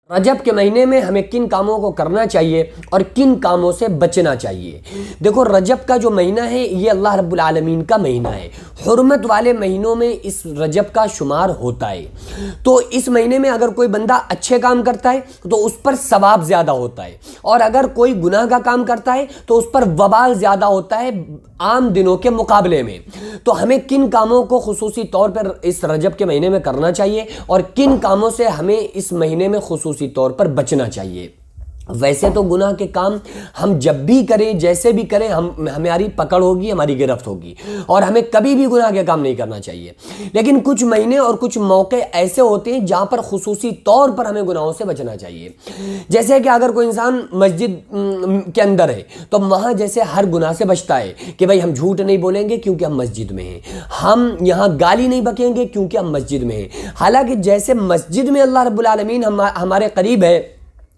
رجب کے مہینے میں ہمیں کن کاموں کو کرنا چاہیے اور کن کاموں سے بچنا چاہیے؟ دیکھو، رجب کا جو مہینہ ہے یہ اللہ رب العالمین کا مہینہ ہے۔ حرمت والے مہینوں میں اس رجب کا شمار ہوتا ہے۔ تو اس مہینے میں اگر کوئی بندہ اچھے کام کرتا ہے تو اس پر ثواب زیادہ ہوتا ہے، اور اگر کوئی گناہ کا کام کرتا ہے تو اس پر وبال زیادہ ہوتا ہے عام دنوں کے مقابلے میں۔ تو ہمیں کن کاموں کو خصوصی طور پر اس رجب کے مہینے میں کرنا چاہیے اور کن کاموں سے ہمیں اس مہینے میں خصوصی طور پر بچنا چاہیے؟ ویسے تو گناہ کے کام ہم جب بھی کریں، جیسے بھی کریں، ہماری پکڑ ہوگی، ہماری گرفت ہوگی، اور ہمیں کبھی بھی گناہ کے کام نہیں کرنا چاہیے۔ لیکن کچھ مہینے اور کچھ موقع ایسے ہوتے ہیں جہاں پر خصوصی طور پر ہمیں گناہوں سے بچنا چاہیے۔ جیسے کہ اگر کوئی انسان مسجد کے اندر ہے تو وہاں جیسے ہر گناہ سے بچتا ہے کہ بھائی ہم جھوٹ نہیں بولیں گے کیونکہ ہم مسجد میں ہیں، ہم یہاں گالی نہیں بکیں گے کیونکہ ہم مسجد میں ہیں۔ حالانکہ جیسے مسجد میں اللہ رب العالمین ہمارے قریب ہے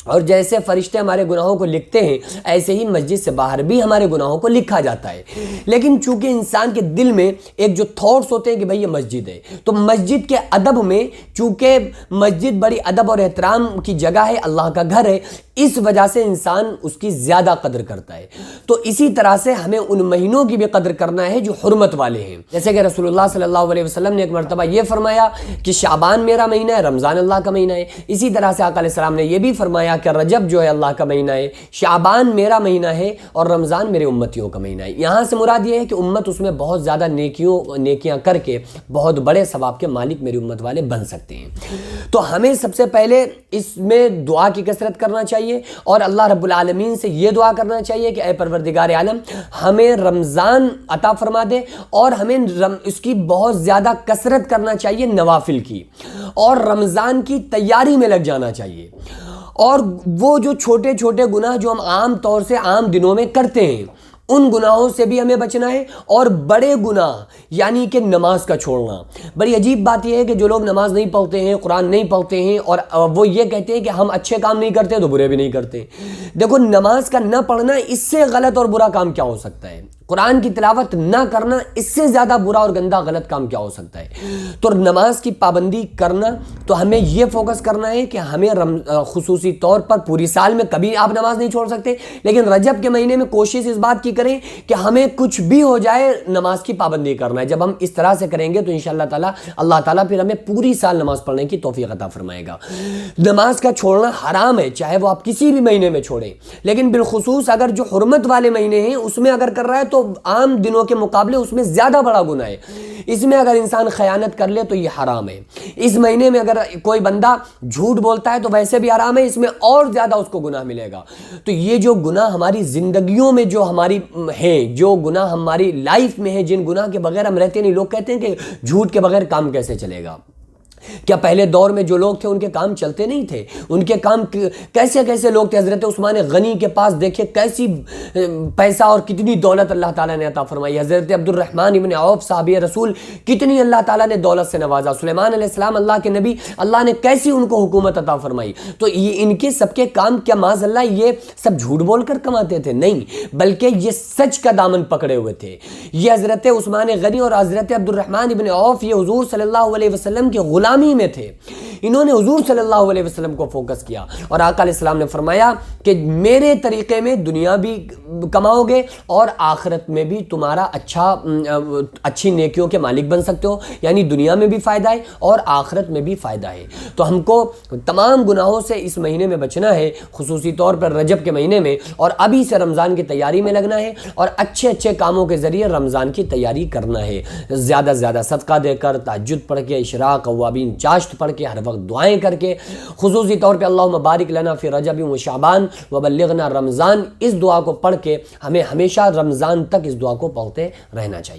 اور جیسے فرشتے ہمارے گناہوں کو لکھتے ہیں، ایسے ہی مسجد سے باہر بھی ہمارے گناہوں کو لکھا جاتا ہے۔ لیکن چونکہ انسان کے دل میں ایک جو تھاٹس ہوتے ہیں کہ بھئی یہ مسجد ہے، تو مسجد کے ادب میں، چونکہ مسجد بڑی ادب اور احترام کی جگہ ہے، اللہ کا گھر ہے، اس وجہ سے انسان اس کی زیادہ قدر کرتا ہے۔ تو اسی طرح سے ہمیں ان مہینوں کی بھی قدر کرنا ہے جو حرمت والے ہیں۔ جیسے کہ رسول اللہ صلی اللہ علیہ وسلم نے ایک مرتبہ یہ فرمایا کہ شعبان میرا مہینہ ہے، رمضان اللہ کا مہینہ ہے۔ اسی طرح سے آقا علیہ السلام نے یہ بھی فرمایا کہ رجب جو ہے اللہ کا مہینہ ہے، شعبان میرا مہینہ ہے، اور رمضان میرے امتیوں کا مہینہ ہے۔ یہاں سے مراد یہ ہے کہ امت اس میں بہت زیادہ نیکیاں کر کے بہت بڑے ثواب کے مالک میری امت والے بن سکتے ہیں۔ تو ہمیں سب سے پہلے اس میں دعا کی کثرت کرنا چاہیے اور اللہ رب العالمین سے یہ دعا کرنا چاہیے کہ اے پروردگار عالم ہمیں رمضان عطا فرما دے، اور ہمیں اس کی بہت زیادہ کثرت کرنا چاہیے نوافل کی، اور رمضان کی تیاری میں لگ جانا چاہیے۔ اور وہ جو چھوٹے چھوٹے گناہ جو ہم عام طور سے عام دنوں میں کرتے ہیں ان گناہوں سے بھی ہمیں بچنا ہے، اور بڑے گناہ یعنی کہ نماز کا چھوڑنا۔ بڑی عجیب بات یہ ہے کہ جو لوگ نماز نہیں پڑھتے ہیں، قرآن نہیں پڑھتے ہیں، اور وہ یہ کہتے ہیں کہ ہم اچھے کام نہیں کرتے تو برے بھی نہیں کرتے۔ دیکھو، نماز کا نہ پڑھنا اس سے غلط اور برا کام کیا ہو سکتا ہے؟ قرآن کی تلاوت نہ کرنا اس سے زیادہ برا اور گندا غلط کام کیا ہو سکتا ہے؟ تو نماز کی پابندی کرنا، تو ہمیں یہ فوکس کرنا ہے کہ ہمیں خصوصی طور پر پوری سال میں کبھی آپ نماز نہیں چھوڑ سکتے، لیکن رجب کے مہینے میں کوشش اس بات کی کریں کہ ہمیں کچھ بھی ہو جائے نماز کی پابندی کرنا ہے۔ جب ہم اس طرح سے کریں گے تو انشاءاللہ اللہ تعالیٰ پھر ہمیں پوری سال نماز پڑھنے کی توفیق عطا فرمائے گا۔ نماز کا چھوڑنا حرام ہے، چاہے وہ آپ کسی بھی مہینے میں چھوڑیں، لیکن بالخصوص اگر جو حرمت والے مہینے ہیں اس میں اگر کر رہا ہے تو عام دنوں کے مقابلے اس میں زیادہ بڑا گناہ ہے۔ اس میں اگر انسان خیانت کر لے تو یہ حرام ہے۔ اس مہینے میں اگر کوئی بندہ جھوٹ بولتا ہے تو ویسے بھی حرام ہے، اس میں اور زیادہ اس کو گناہ ملے گا۔ تو یہ جو گناہ ہماری زندگیوں میں جو ہماری ہیں، جو گناہ ہماری لائف میں ہیں، جن گناہ کے بغیر ہم رہتے نہیں، لوگ کہتے ہیں کہ جھوٹ کے بغیر کام کیسے چلے گا؟ کیا پہلے دور میں جو لوگ تھے ان کے کام چلتے نہیں تھے؟ ان کے کام کیسے کیسے لوگ تھے۔ حضرت عثمان غنی کے پاس دیکھیں کیسی پیسہ اور کتنی دولت اللہ تعالیٰ نے عطا فرمائی۔ حضرت عبد الرحمن ابن عوف صحابی رسول، کتنی اللہ تعالیٰ نے دولت سے نوازا۔ سلیمان علیہ السلام اللہ کے نبی، اللہ نے کیسی ان کو حکومت عطا فرمائی۔ تو یہ ان کے سب کے کام کیا معاذ اللہ یہ سب جھوٹ بول کر کماتے تھے؟ نہیں، بلکہ یہ سچ کا دامن پکڑے ہوئے تھے۔ یہ حضرت عثمان غنی اور حضرت عبد الرحمن ابن عوف یہ حضور صلی اللہ علیہ وسلم کے غلامی میں تھے۔ انہوں نے حضور صلی اللہ علیہ وسلم کو فوکس کیا، اور آقا علیہ السلام نے فرمایا کہ میرے طریقے میں دنیا بھی کماؤ گے اور آخرت میں بھی تمہارا اچھی نیکیوں کے مالک بن سکتے ہو، یعنی دنیا میں بھی فائدہ ہے اور آخرت میں بھی فائدہ ہے۔ تو ہم کو تمام گناہوں سے اس مہینے میں بچنا ہے، خصوصی طور پر رجب کے مہینے میں، اور ابھی سے رمضان کی تیاری میں لگنا ہے، اور اچھے اچھے کاموں کے ذریعے رمضان کی تیاری کرنا ہے۔ زیادہ سے زیادہ صدقہ دے کر، تہجد پڑھ کے، اشراق، اوابین، چاشت پڑھ کے، ہر وقت دعائیں کر کے، خصوصی طور پہ اللہم بارک لنا فی رجب و شعبان وبلغنا رمضان، اس دعا کو پڑھ کے ہمیں ہمیشہ رمضان تک اس دعا کو پڑھتے رہنا چاہیے۔